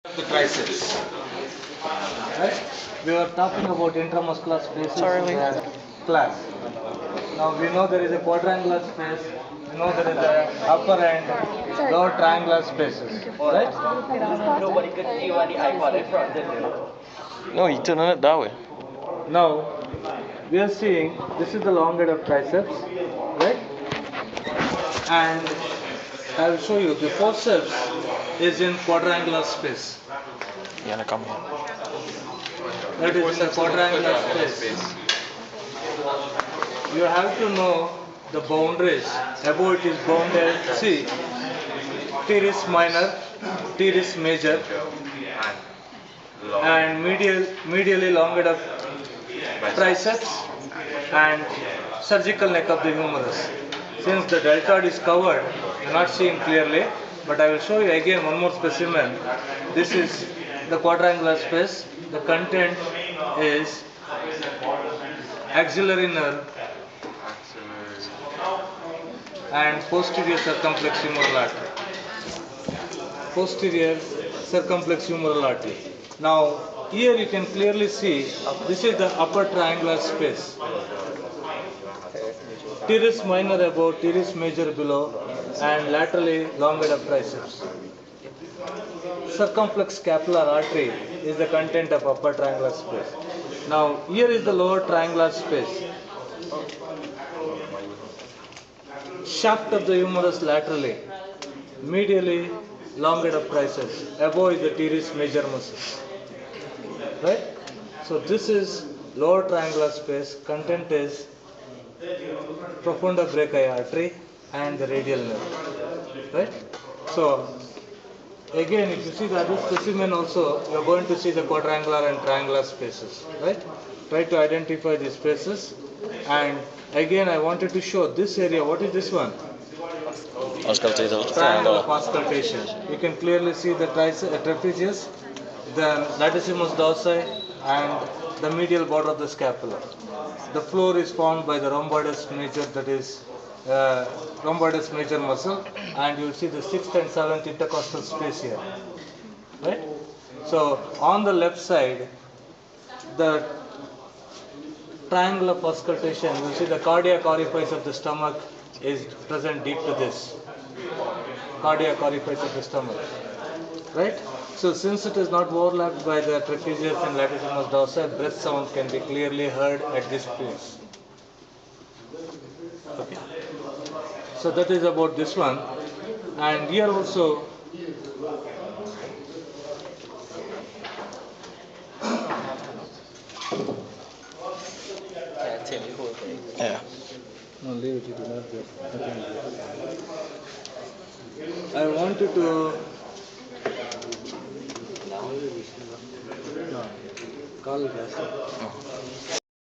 The triceps. Right? We were talking about intramuscular spaces in the class. Now we know there is a quadrangular space, we know there is a upper and lower triangular spaces. Right? Nobody could see you on the iPod in front, did they? No, you turn it that way. Now we are seeing this is the long head of triceps, right? And I will show you the forceps is in quadrangular space. You wanna come here? That is in the quadrangular space. You have to know the boundaries. Above it is bounded. See, teres minor, teres major, and medially long head of triceps and surgical neck of the humerus. Since the deltoid is covered, you are not seeing clearly, but I will show you again one more specimen. This is the quadrangular space. The content is axillary nerve and posterior circumflex humeral artery. Posterior circumflex humeral artery. Now, here you can clearly see this is the upper triangular space. Teres minor above, teres major below, and laterally long head of triceps. Circumflex scapular artery is the content of upper triangular space. Now, here is the lower triangular space. Shaft of the humerus laterally, medially long head of triceps. Above is the teres major muscle. Right? So this is lower triangular space. Content is profunda brachii artery and the radial nerve. Right? So again, if you see the other specimen also, you are going to see the quadrangular and triangular spaces. Right? Try to identify these spaces. And again, I wanted to show this area. What is this one? Triangular auscultation. You can clearly see the trapezius, the latissimus dorsi, and the medial border of the scapula. The floor is formed by the rhomboides major, that is rhomboides major muscle, and you will see the 6th and 7th intercostal space here. Right? So on the left side, the triangle of auscultation, you see the cardiac orifice of the stomach is present deep to this. Cardiac orifice of the stomach. Right? So since it is not overlapped by the trapezius and latissimus dorsi, breath sound can be clearly heard at this place. Okay. So that is about this one. And here also Yeah. no, leave it, you do not get. I wanted to call it as